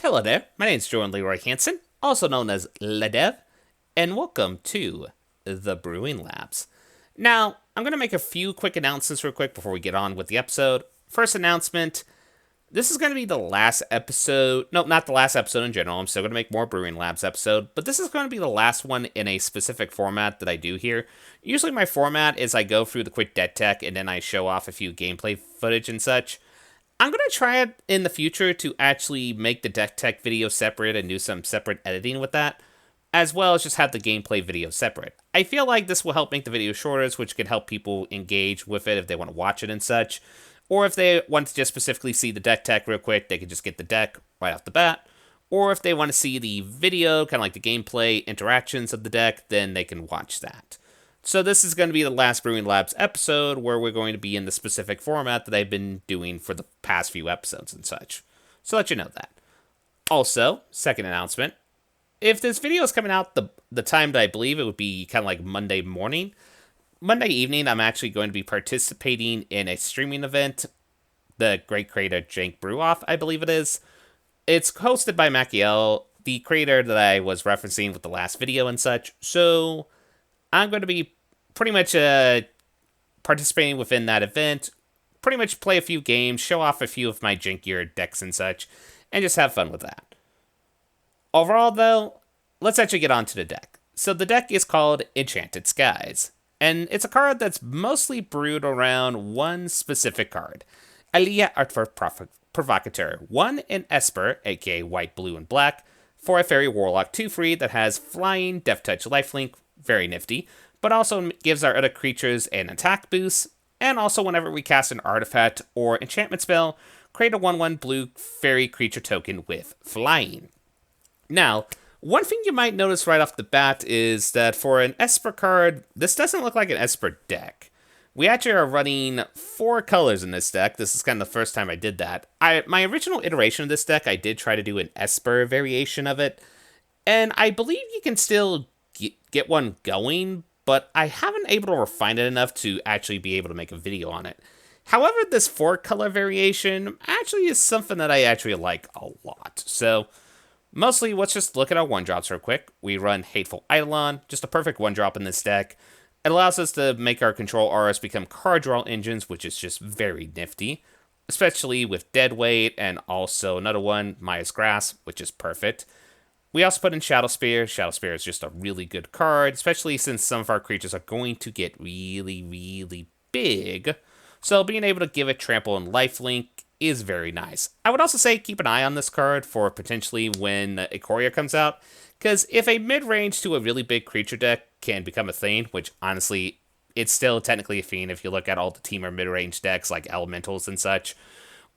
Hello there, my name is Jordan Leroy Hansen, also known as Ledev, and welcome to the Brewing Labs. Now, I'm going to make a few quick announcements real quick before we get on with the episode. First announcement, this is going to be the last episode, no, not the last episode in general, I'm still going to make more Brewing Labs episode, but this is going to be the last one in a specific format that I do here. Usually my format is I go through the quick deck tech and then I show off a few gameplay footage and such. I'm going to try it in the future to actually make the deck tech video separate and do some separate editing with that, as well as just have the gameplay video separate. I feel like this will help make the video shorter, which can help people engage with it if they want to watch it and such. Or if they want to just specifically see the deck tech real quick, they can just get the deck right off the bat. Or if they want to see the video, kind of like the gameplay interactions of the deck, then they can watch that. So this is going to be the last Brewing Labs episode where we're going to be in the specific format that I've been doing for the past few episodes and such. So let you know that. Also, second announcement, if this video is coming out the time that I believe it would be kind of like Monday morning, Monday evening I'm actually going to be participating in a streaming event, the great creator Jank Brew Off, I believe it is. It's hosted by Maciel, the creator that I was referencing with the last video and such, so I'm going to be pretty much participating within that event, pretty much play a few games, show off a few of my jankier decks and such, and just have fun with that. Overall, though, let's actually get on to the deck. So the deck is called Enchanted Skies, and it's a card that's mostly brewed around one specific card, Alia Artful Provocateur, 1 in Esper, aka white, blue, and black, for a Fairy Warlock 2-free that has Flying, Death Touch, Lifelink, very nifty, but also gives our other creatures an attack boost, and also whenever we cast an artifact or enchantment spell, create a 1/1 blue fairy creature token with flying. Now, one thing you might notice right off the bat is that for an Esper card, this doesn't look like an Esper deck. We actually are running 4 colors in this deck. This is kind of the first time I did that. My original iteration of this deck, I did try to do an Esper variation of it, and I believe you can still get one going, but I haven't able to refine it enough to actually be able to make a video on it. However, this 4-color variation actually is something that I actually like a lot. So, mostly, let's just look at our 1-drops real quick. We run Hateful Eidolon, just a perfect 1-drop in this deck. It allows us to make our control auras become card draw engines, which is just very nifty, especially with Deadweight, and also another one, Maya's Grass, which is perfect. We also put in Shadow Spear. Shadow Spear is just a really good card, especially since some of our creatures are going to get really, really big. So being able to give it Trample and Lifelink is very nice. I would also say keep an eye on this card for potentially when Ikoria comes out, because if a mid-range to a really big creature deck can become a Thane, which honestly, it's still technically a Fiend if you look at all the teamer mid-range decks like Elementals and such,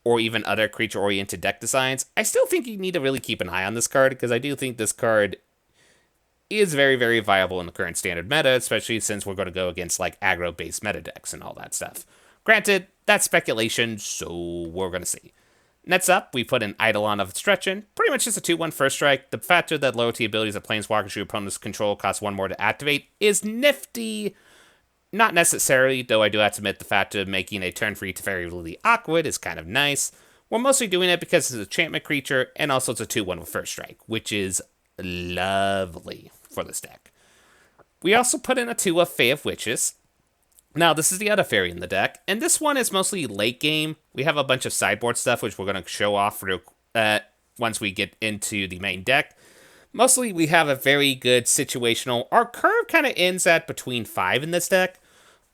or even other creature-oriented deck designs, I still think you need to really keep an eye on this card, because I do think this card is very, very viable in the current standard meta, especially since we're going to go against like aggro-based meta decks and all that stuff. Granted, that's speculation, so we're going to see. Next up, we put in Eidolon of Stretchin', pretty much just a 2/1 first strike. The factor that loyalty abilities of Planeswalkers your opponent's control cost 1 more to activate is nifty. Not necessarily, though I do have to admit the fact of making a turn free Teferi really awkward is kind of nice. We're mostly doing it because it's an enchantment creature, and also it's a 2/1 with first strike, which is lovely for this deck. We also put in a 2 of Fae of Witches. Now, this is the other fairy in the deck, and this one is mostly late game. We have a bunch of sideboard stuff, which we're going to show off once we get into the main deck. Mostly, we have a very good situational. Our curve kind of ends at between 5 in this deck,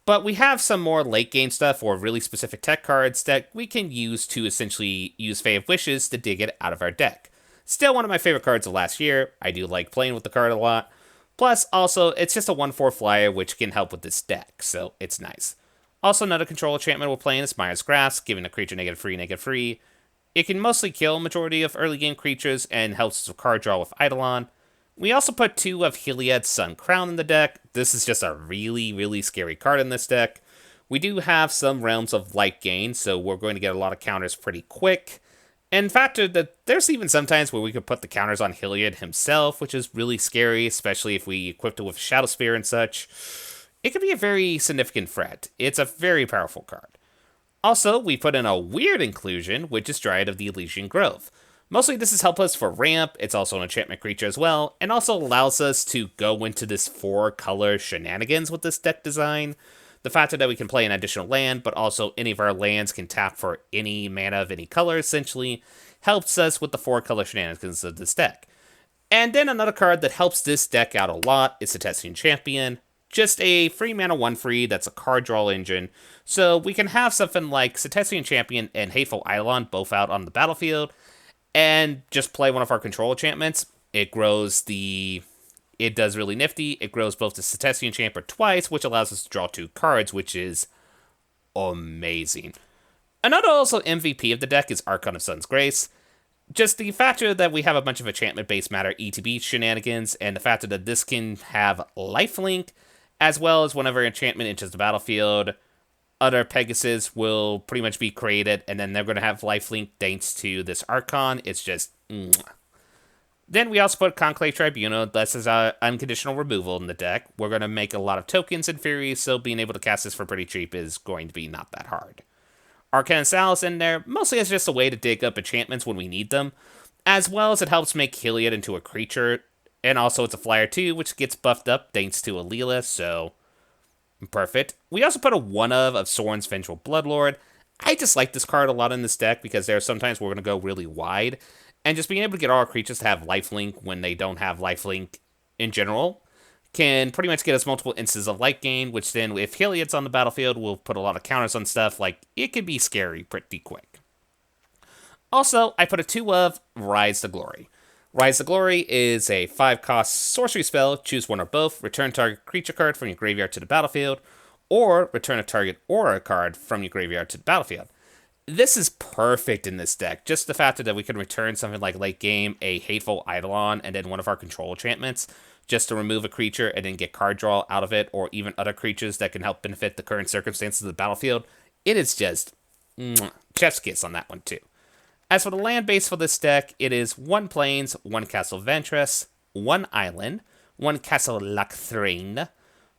but we have some more late game stuff or really specific tech cards that we can use to essentially use Fae of Wishes to dig it out of our deck. Still one of my favorite cards of last year. I do like playing with the card a lot. Plus, also, it's just a 1/4 flyer, which can help with this deck, so it's nice. Also, another control enchantment we're playing is Maya's Grass, giving a creature -3/-3. It can mostly kill a majority of early game creatures and helps us with card draw with Eidolon. We also put 2 of Heliod's Sun Crown in the deck. This is just a really, really scary card in this deck. We do have some Realms of Light gain, so we're going to get a lot of counters pretty quick. And factor that there's even sometimes where we could put the counters on Heliod himself, which is really scary, especially if we equipped it with Shadow Spear and such. It could be a very significant threat. It's a very powerful card. Also, we put in a weird inclusion, which is Dryad of the Elysian Grove. Mostly this is help us for ramp, it's also an enchantment creature as well, and also allows us to go into this 4-color shenanigans with this deck design. The fact that we can play an additional land, but also any of our lands can tap for any mana of any color, essentially, helps us with the 4-color shenanigans of this deck. And then another card that helps this deck out a lot is Cetacean Champion. Just a free mana 1/3 that's a card draw engine. So we can have something like Cetacean Champion and Hateful Eidolon both out on the battlefield, and just play one of our control enchantments. It does really nifty. It grows both the Cetacean Champion twice, which allows us to draw 2 cards, which is amazing. Another also MVP of the deck is Archon of Sun's Grace. Just the factor that we have a bunch of enchantment-based matter ETB shenanigans, and the factor that this can have lifelink, as well as whenever enchantment enters the battlefield, other Pegasus will pretty much be created, and then they're going to have lifelink thanks to this Archon. It's just... Then we also put Conclave Tribunal. This is our unconditional removal in the deck. We're going to make a lot of tokens in theory, so being able to cast this for pretty cheap is going to be not that hard. Arcane Sal's in there, mostly as just a way to dig up enchantments when we need them, as well as it helps make Heliod into a creature, and also it's a flyer too, which gets buffed up thanks to Alila, so perfect. We also put a 1-of Sorin's Vengeful Bloodlord. I just like this card a lot in this deck because there are sometimes we're going to go really wide, and just being able to get all our creatures to have lifelink when they don't have lifelink in general can pretty much get us multiple instances of life gain, which then, if Heliod's on the battlefield, will put a lot of counters on stuff, like, it can be scary pretty quick. Also, I put a 2-of Rise to Glory. Rise to Glory is a 5-cost sorcery spell, choose one or both, return target creature card from your graveyard to the battlefield, or return a target aura card from your graveyard to the battlefield. This is perfect in this deck, just the fact that we can return something like late game, a Hateful Eidolon, and then one of our control enchantments, just to remove a creature and then get card draw out of it, or even other creatures that can help benefit the current circumstances of the battlefield. It is just chef's kiss on that one too. As for the land base for this deck, it is 1 Plains, 1 Castle Ventress, 1 Island, 1 Castle Lacthrane,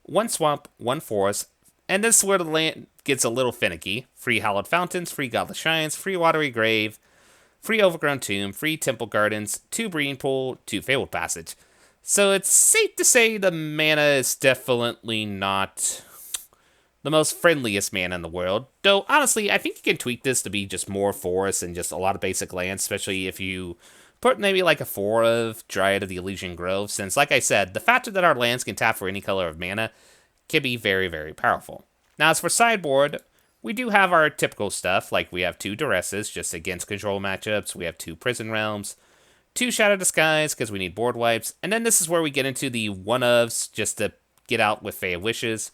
1 Swamp, 1 Forest, and this is where the land gets a little finicky. Free Hallowed Fountains, free Godless Shrines, free Watery Grave, free Overgrown Tomb, free Temple Gardens, 2 Breeding Pool, 2 Fabled Passage. So it's safe to say the mana is definitely not the most friendliest mana in the world. Though, honestly, I think you can tweak this to be just more forest and just a lot of basic lands, especially if you put maybe like a 4 of Dryad of the Elysian Grove, since, like I said, the factor that our lands can tap for any color of mana can be very, very powerful. Now, as for sideboard, we do have our typical stuff, like we have 2 Duresses, just against control matchups, we have 2 Prison Realms, 2 Shadow Disguise, because we need board wipes, and then this is where we get into the 1-ofs, just to get out with Fae of Wishes.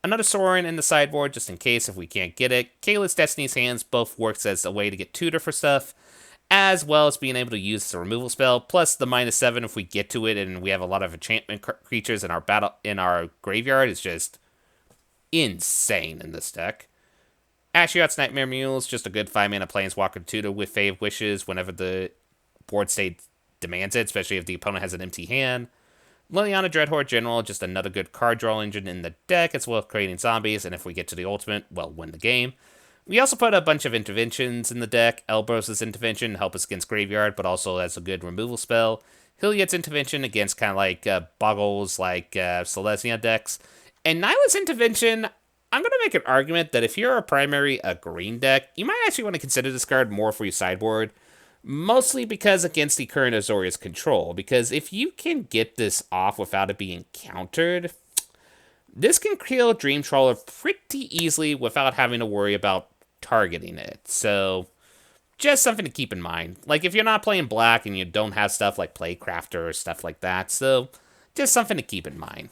Another Sorin in the sideboard, just in case if we can't get it. Kayla's Destiny's Hands both works as a way to get tutor for stuff, as well as being able to use the removal spell, plus the -7 if we get to it, and we have a lot of enchantment creatures in our graveyard is just insane in this deck. Ashiot's Nightmare Mules, just a good 5-mana planeswalker tutor with Fae of Wishes whenever the board state demands it, especially if the opponent has an empty hand. Liliana Dreadhorde General, just another good card draw engine in the deck, as well as creating zombies, and if we get to the ultimate, well, win the game. We also put a bunch of interventions in the deck. Elbros' Intervention, help us against Graveyard, but also as a good removal spell. Hiliod's Intervention against kind of like Boggles, like Selesnya decks. And Nyla's Intervention, I'm going to make an argument that if you're a green deck, you might actually want to consider this card more for your sideboard. Mostly because against the current Azorius control, because if you can get this off without it being countered, this can kill Dream Trawler pretty easily without having to worry about targeting it. So, just something to keep in mind. Like, if you're not playing black and you don't have stuff like Playcrafter or stuff like that, so just something to keep in mind.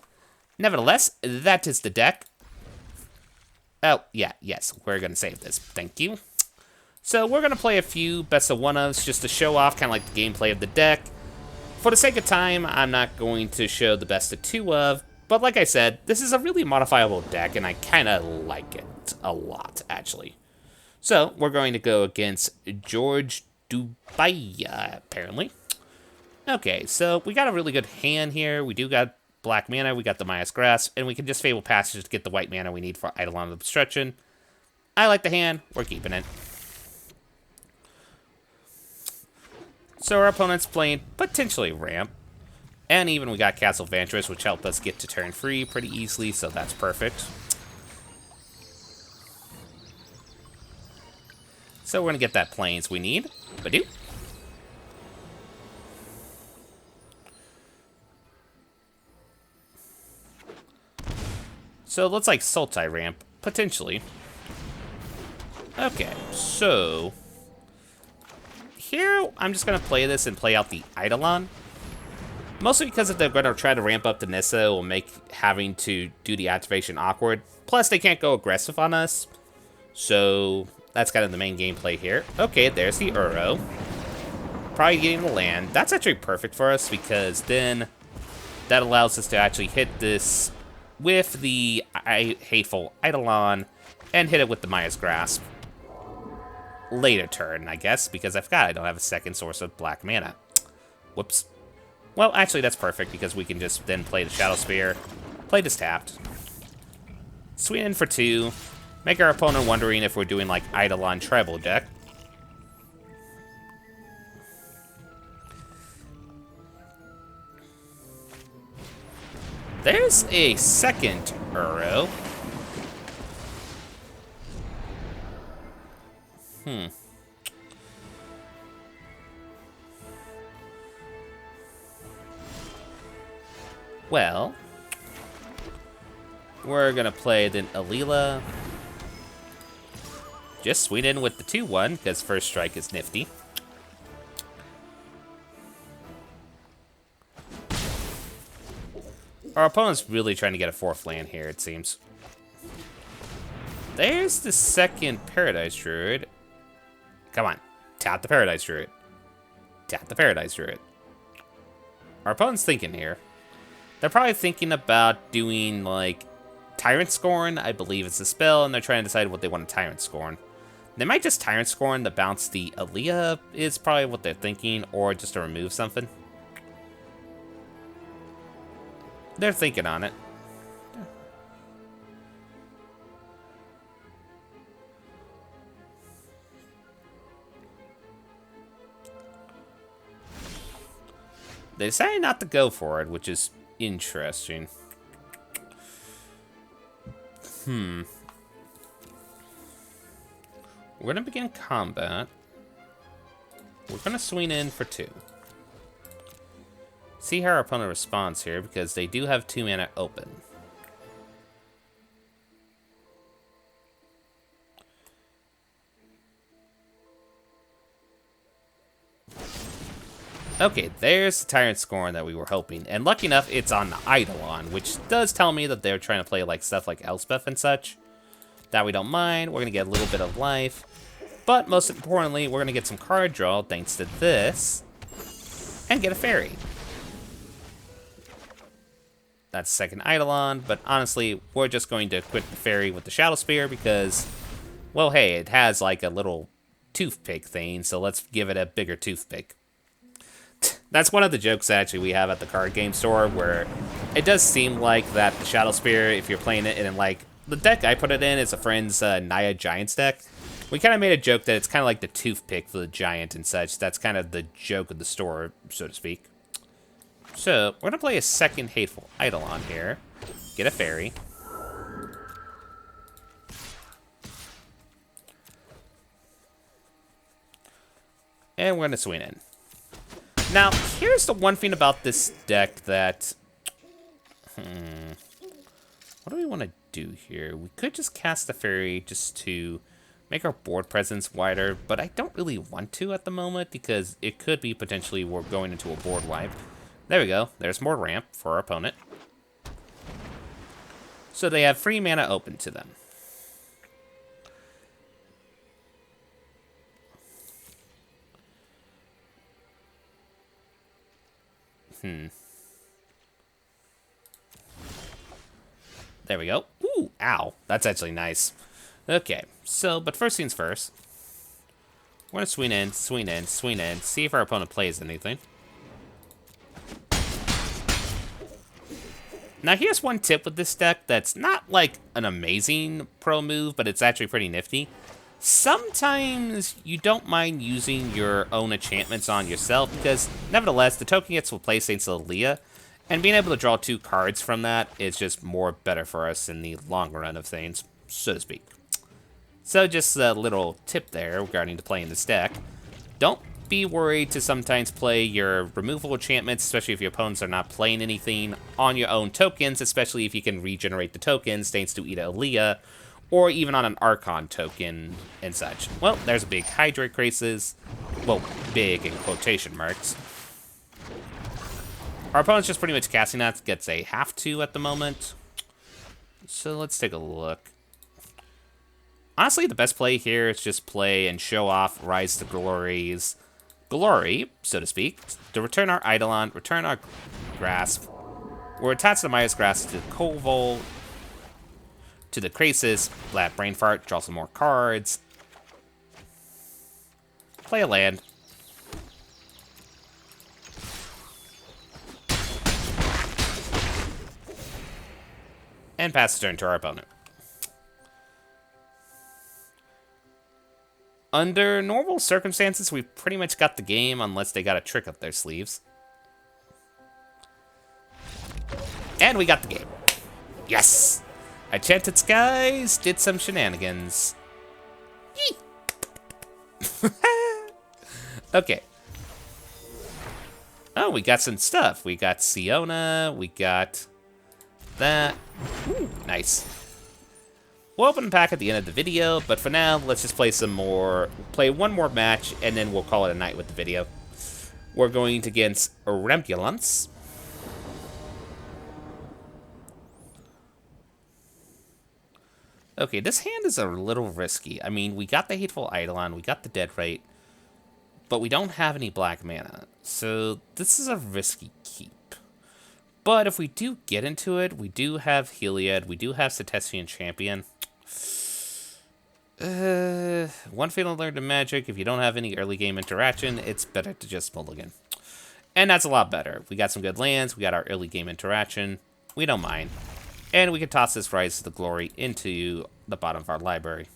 Nevertheless, that is the deck. Oh, yeah, yes, we're going to save this. Thank you. So we're going to play a few best of 1-ofs just to show off kind of like the gameplay of the deck. For the sake of time, I'm not going to show the best of 2-of, but like I said, this is a really modifiable deck, and I kind of like it a lot, actually. So we're going to go against George Dubaya, apparently. Okay, so we got a really good hand here. We do got black mana, we got the Maya's Grasp, and we can just Fable Passage to get the white mana we need for Eidolon of Obstruction. I like the hand, we're keeping it. So our opponent's playing potentially ramp. And even we got Castle Vantress, which helped us get to turn 3 pretty easily, so that's perfect. So we're going to get that plains we need. Badoo. So it looks like Sultai ramp, potentially. Okay, so here I'm just going to play this and play out the Eidolon. Mostly because if they're going to try to ramp up the Nissa, it will make having to do the activation awkward. Plus, they can't go aggressive on us. So that's kind of the main gameplay here. Okay, there's the Uro. Probably getting the land. That's actually perfect for us because then that allows us to actually hit this with the hateful Eidolon and hit it with the Maya's Grasp. Later turn, I guess, because I forgot I don't have a second source of black mana. Whoops. Well, actually, that's perfect because we can just then play the Shadow Spear, play this tapped, swing in for 2, make our opponent wondering if we're doing like Eidolon Tribal deck. There's a second Uro. Well, we're gonna play then Alila. Just swing in with the 2-1, because first strike is nifty. Our opponent's really trying to get a 4th land here, it seems. There's the second Paradise Druid. Come on, tap the Paradise Druid. Tap the Paradise Druid. Our opponent's thinking here. They're probably thinking about doing, like, Tyrant Scorn, I believe it's a spell, and they're trying to decide what they want to Tyrant Scorn. They might just Tyrant Scorn to bounce the Aaliyah, is probably what they're thinking, or just to remove something. They're thinking on it. They decided not to go for it, which is interesting. We're gonna begin combat. We're gonna swing in for 2. See how our opponent responds here, because they do have 2 mana open. Okay, there's the Tyrant Scorn that we were hoping. And lucky enough, it's on the Eidolon, which does tell me that they're trying to play like stuff like Elspeth and such. That we don't mind. We're going to get a little bit of life. But most importantly, we're going to get some card draw thanks to this. And get a fairy. That's second Eidolon, but honestly, we're just going to equip the fairy with the Shadow Spear because, well, hey, it has like a little toothpick thing, so let's give it a bigger toothpick. That's one of the jokes actually we have at the card game store, where it does seem like that the Shadow Spear, if you're playing it in like the deck I put it in is a friend's Naya Giants deck. We kind of made a joke that it's kind of like the toothpick for the giant and such. That's kind of the joke of the store, so to speak. So we're gonna play a second Hateful Eidolon here. Get a fairy. And we're gonna swing in. Now, here's the one thing about this deck that... what do we want to do here? We could just cast a fairy just to make our board presence wider, but I don't really want to at the moment because it could be potentially we're going into a board wipe. There we go. There's more ramp for our opponent. So they have free mana open to them. There we go. Ooh, ow. That's actually nice. Okay, so, but first things first. We're gonna swing in, swing in, swing in, see if our opponent plays anything. Now, here's one tip with this deck that's not like an amazing pro move, but it's actually pretty nifty. Sometimes you don't mind using your own enchantments on yourself because, nevertheless, the token gets replaced into Leah, and being able to draw 2 cards from that is just more better for us in the long run of things, so to speak. So just a little tip there regarding to playing this deck. Don't be worried to sometimes play your removal enchantments, especially if your opponents are not playing anything, on your own tokens, especially if you can regenerate the tokens thanks to either Aaliyah or even on an Archon token and such. Well, there's a big Hydrate Crisis. Well, big in quotation marks. Our opponent's just pretty much casting that, gets a have to at the moment. So let's take a look. Honestly, the best play here is just play and show off Rise to Glory's glory, so to speak, to return our Eidolon, return our Grasp. We're attached to Maya's Grasp to the Koval, to the Crisis, Black Brain Fart, draw some more cards. Play a land. And pass the turn to our opponent. Under normal circumstances, we've pretty much got the game unless they got a trick up their sleeves. And we got the game. Yes! Enchanted Skies did some shenanigans. Okay. Oh, we got some stuff. We got Siona. We got that. Ooh, nice. We'll open the pack at the end of the video, but for now, let's just play one more match, and then we'll call it a night with the video. We're going against Rempulance. Okay, this hand is a little risky. I mean, we got the Hateful Eidolon, we got the Dead Rate, but we don't have any black mana, so this is a risky keep. But if we do get into it, we do have Heliod, we do have Cetesian Champion. One Fatal Alert to Magic. If you don't have any early game interaction, it's better to just mulligan. And that's a lot better. We got some good lands, we got our early game interaction. We don't mind. And we can toss this Rise to the Glory into the bottom of our library.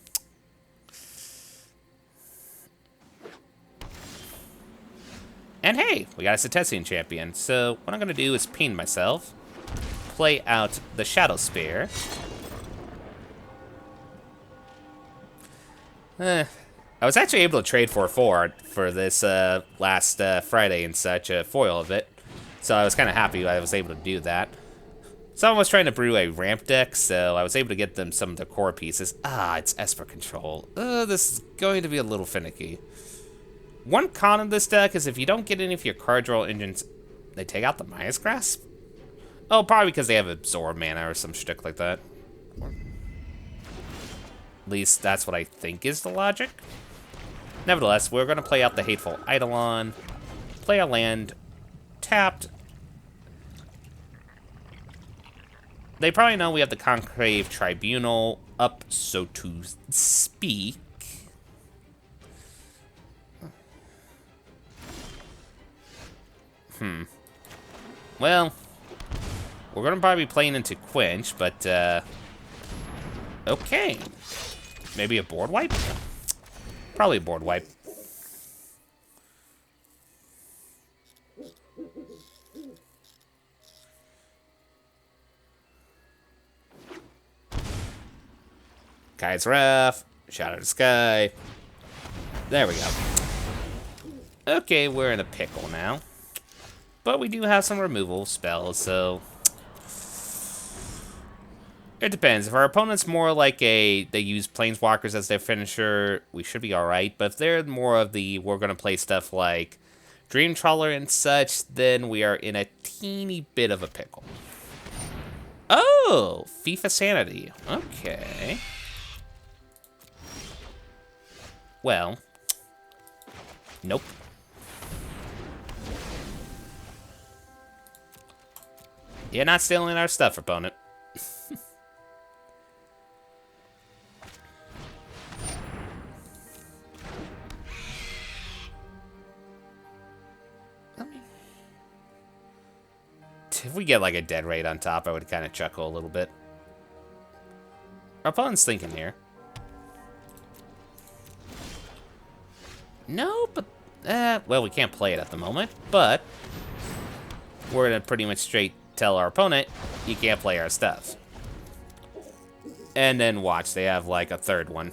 And hey, we got a Cetesian Champion. So what I'm going to do is ping myself, play out the Shadow Spear. I was actually able to trade for 4 for this last Friday and such, a foil of it. So I was kind of happy I was able to do that. Someone was trying to brew a ramp deck, so I was able to get them some of the core pieces. Ah, it's Esper Control. This is going to be a little finicky. One con of this deck is if you don't get any of your card draw engines, they take out the Maya's Grasp? Oh, probably because they have Absorb mana or some shtick like that. At least that's what I think is the logic. Nevertheless, we're going to play out the Hateful Eidolon, play a land, tapped. They probably know we have the Conclave Tribunal up, so to speak. Well, we're going to probably be playing into Quench, but, okay. Maybe a board wipe? Probably a board wipe. Kai's Wrath, Shadow to Sky. There we go. Okay, we're in a pickle now. But we do have some removal spells, so it depends. If our opponent's more like they use Planeswalkers as their finisher, we should be alright. But if they're more of the, we're going to play stuff like Dream Trawler and such, then we are in a teeny bit of a pickle. Oh, FIFA Sanity. Okay. Well, nope. You're not stealing our stuff, opponent. If we get like a Dead Rate on top, I would kind of chuckle a little bit. Our opponent's thinking here. No, but, well, we can't play it at the moment, but we're gonna pretty much straight tell our opponent, you can't play our stuff. And then watch, they have like a third one.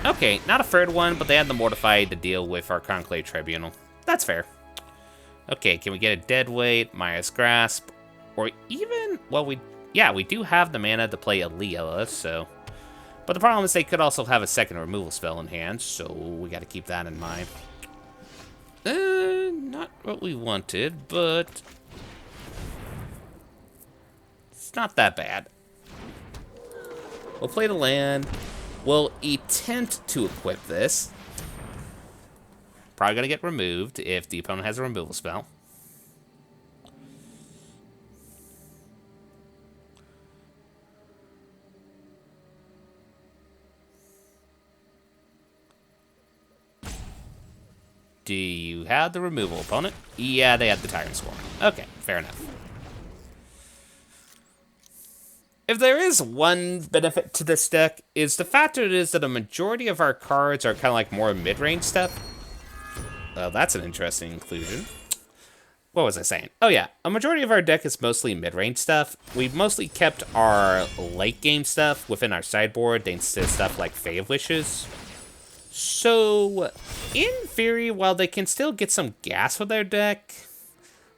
Okay, not a third one, but they had the Mortify to deal with our Conclave Tribunal. That's fair. Okay, can we get a Deadweight, Maya's Grasp, or even, well, we do have the mana to play Aleela, so. But the problem is they could also have a second removal spell in hand, so we gotta keep that in mind. Not what we wanted, but it's not that bad. We'll play the land. We'll attempt to equip this. Probably gonna get removed if the opponent has a removal spell. Do you have the removal, opponent? Yeah, they had the Tyrant Swarm. Okay, fair enough. If there is one benefit to this deck, is the fact that it is that a majority of our cards are kind of like more mid-range stuff. Well, that's an interesting inclusion. What was I saying? Oh yeah, a majority of our deck is mostly mid-range stuff. We've mostly kept our late-game stuff within our sideboard thanks to stuff like Fae of Wishes. So, in theory, while they can still get some gas with our deck,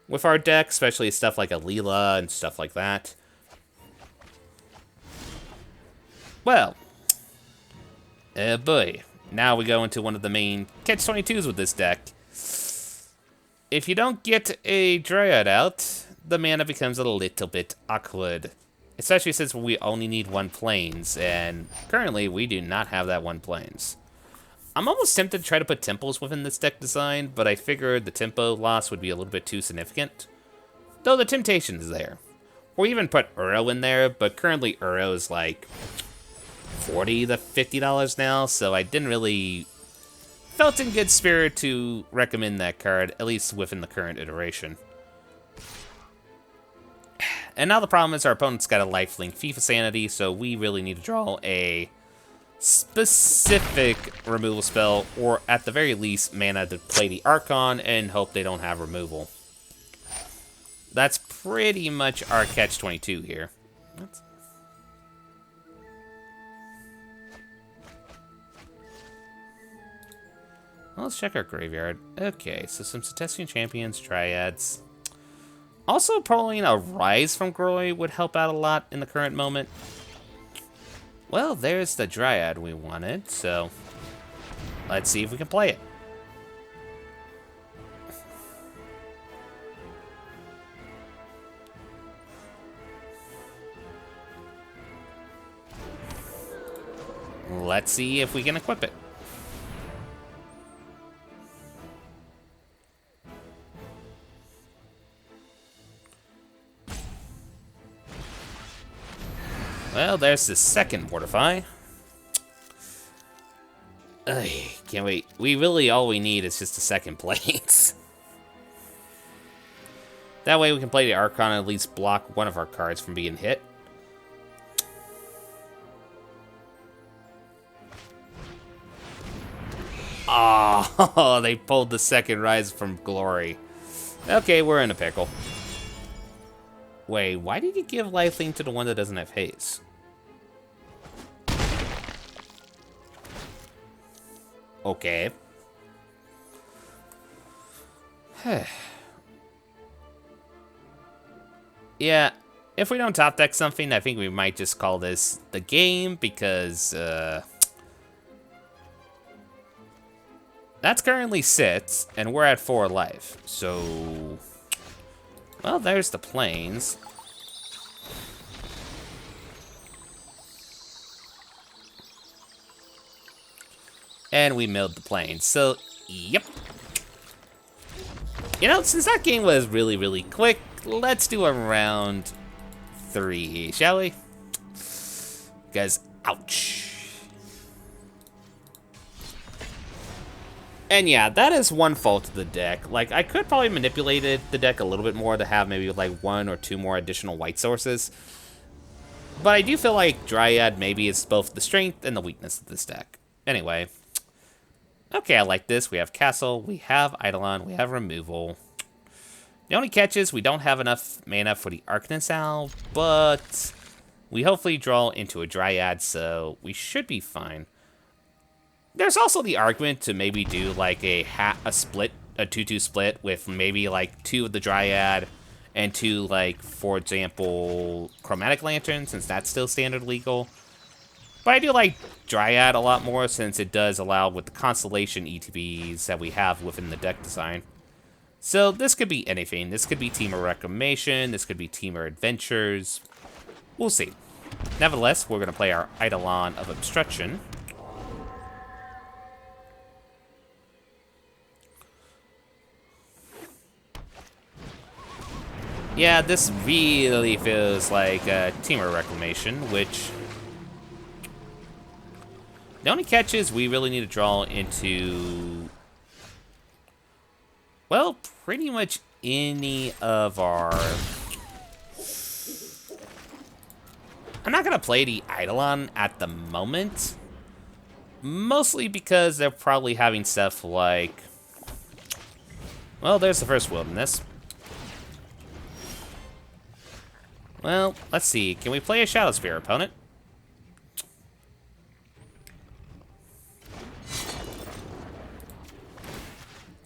especially stuff like Aleela and stuff like that, well, boy, now we go into one of the main catch-22s with this deck. If you don't get a Dryad out, the mana becomes a little bit awkward. Especially since we only need 1 Plains, and currently we do not have that 1 Plains. I'm almost tempted to try to put temples within this deck design, but I figured the tempo loss would be a little bit too significant. Though the temptation is there. Or even put Uro in there, but currently Uro is like $40 to $50 now, so I didn't really felt in good spirit to recommend that card, at least within the current iteration. And now the problem is our opponent's got a lifelink FIFA Sanity, so we really need to draw a specific removal spell, or at the very least, mana to play the Archon and hope they don't have removal. That's pretty much our catch-22 here. Well, let's check our graveyard. Okay, so some Cetesian Champions, Triads. Also, pulling a Rise from Groy would help out a lot in the current moment. Well, there's the Dryad we wanted, so let's see if we can play it. Let's see if we can equip it. Well, there's the second Mortify. Ugh, can't wait. All we need is just a second Plains. That way we can play the Archon and at least block one of our cards from being hit. Oh, they pulled the second Rise from Glory. Okay, we're in a pickle. Wait, why did you give lifelink to the one that doesn't have haste? Okay. Yeah, if we don't top deck something, I think we might just call this the game, because that's currently 6, and we're at 4 life. So, well, there's the Plains. And we milled the Plains. So, yep. You know, since that game was really, really quick, let's do a round 3, shall we? Because, ouch. And yeah, that is one fault of the deck. Like, I could probably manipulate the deck a little bit more to have maybe like 1 or 2 more additional white sources. But I do feel like Dryad maybe is both the strength and the weakness of this deck. Anyway. Okay, I like this. We have Castle, we have Eidolon, we have Removal. The only catch is we don't have enough mana for the Arcanist Owl, but we hopefully draw into a Dryad, so we should be fine. There's also the argument to maybe do like a 2-2 split with maybe like 2 of the Dryad and 2, like, for example, Chromatic Lantern, since that's still standard legal. But I do like Dryad a lot more since it does allow with the Constellation ETBs that we have within the deck design. So this could be anything. This could be Temur Reclamation, this could be Temur Adventures. We'll see. Nevertheless, we're going to play our Eidolon of Obstruction. Yeah, this really feels like Temur Reclamation, which... The only catch is we really need to draw into... well, pretty much any of our... I'm not going to play the Eidolon at the moment. Mostly because they're probably having stuff like... well, there's the first Wilderness. Well, let's see. Can we play a Shadow Spear opponent?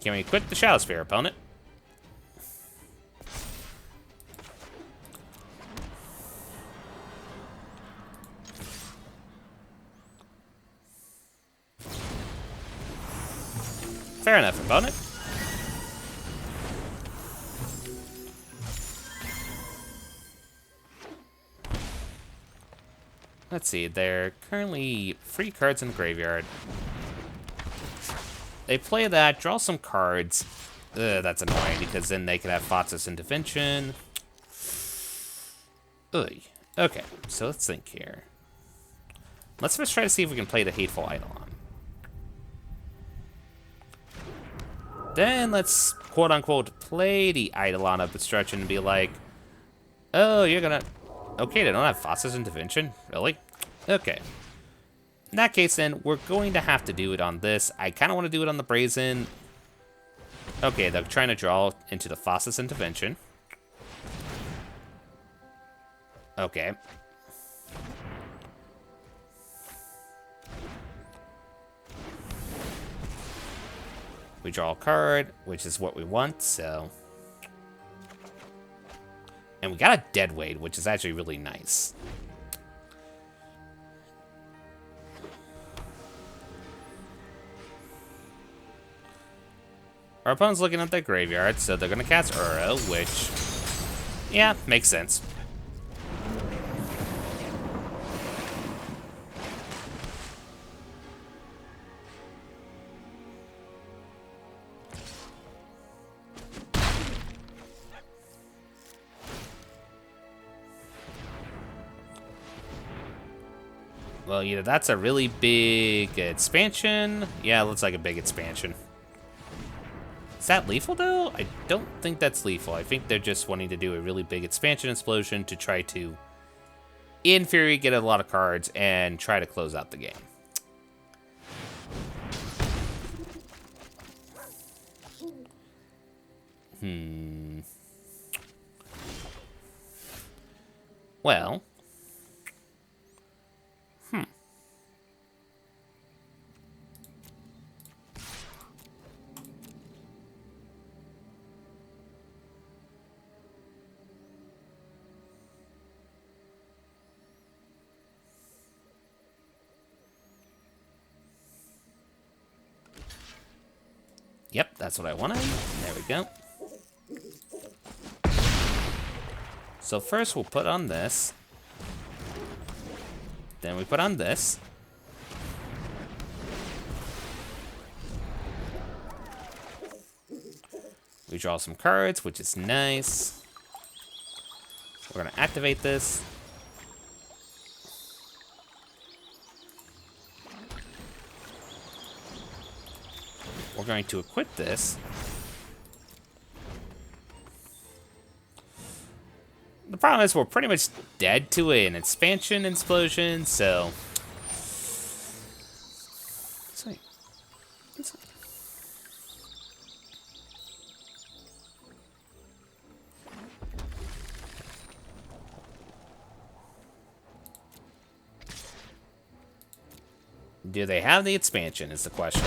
Can we quit the Shadow Spear opponent? Fair enough, opponent. Let's see, they're currently 3 cards in the graveyard. They play that, draw some cards. Ugh, that's annoying because then they could have Fox's Intervention. Ugh. Okay, so let's think here. Let's first try to see if we can play the Hateful Eidolon. Then let's, quote-unquote, play the Eidolon of Obstruction and be like, oh, you're gonna... okay, they don't have Fox's Intervention? Really? Okay. In that case, then, we're going to have to do it on this. I kind of want to do it on the Brazen. Okay, they're trying to draw into the Fox's Intervention. Okay. We draw a card, which is what we want, so... and we got a Deadweight, which is actually really nice. Our opponent's looking at their graveyard, so they're going to cast Uro, which, yeah, makes sense. Well, either that's a really big expansion. Yeah, it looks like a big expansion. Is that lethal, though? I don't think that's lethal. I think they're just wanting to do a really big expansion explosion to try to, in theory, get a lot of cards and try to close out the game. Well. Yep, that's what I wanted. There we go. So first we'll put on this. Then we put on this. We draw some cards, which is nice. We're gonna activate this. We're going to equip this. The problem is we're pretty much dead to an expansion explosion, so... Sweet. Do they have the expansion is the question.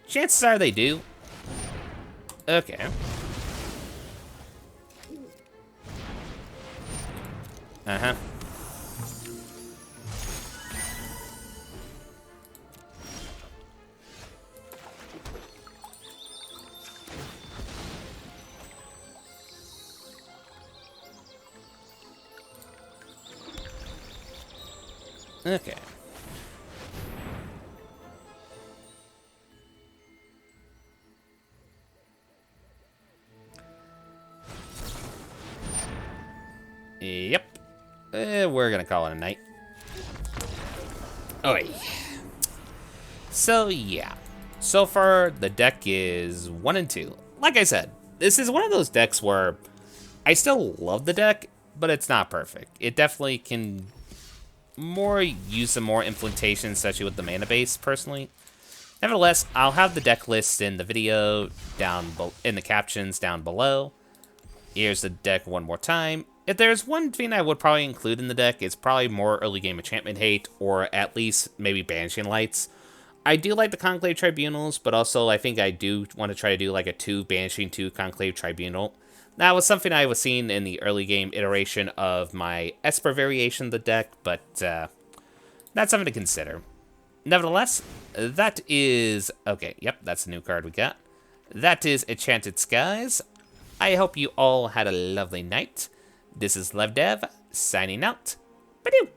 Chances are they do. Okay. Uh-huh. Okay. Yep. We're gonna call it a night. Oi. So, yeah. So far, the deck is 1 and 2. Like I said, this is one of those decks where I still love the deck, but it's not perfect. It definitely can use some more implementation, especially with the mana base, personally. Nevertheless, I'll have the deck list in the video in the captions down below. Here's the deck one more time. If there's one thing I would probably include in the deck, it's probably more early game enchantment hate, or at least maybe banishing lights. I do like the Conclave Tribunals, but also I think I do want to try to do like a 2 banishing 2 Conclave Tribunal. That was something I was seeing in the early game iteration of my Esper variation of the deck, but that's something to consider. Nevertheless, that is... Okay, yep, that's the new card we got. That is Enchanted Skies. I hope you all had a lovely night. This is LevDev, signing out. Badoo!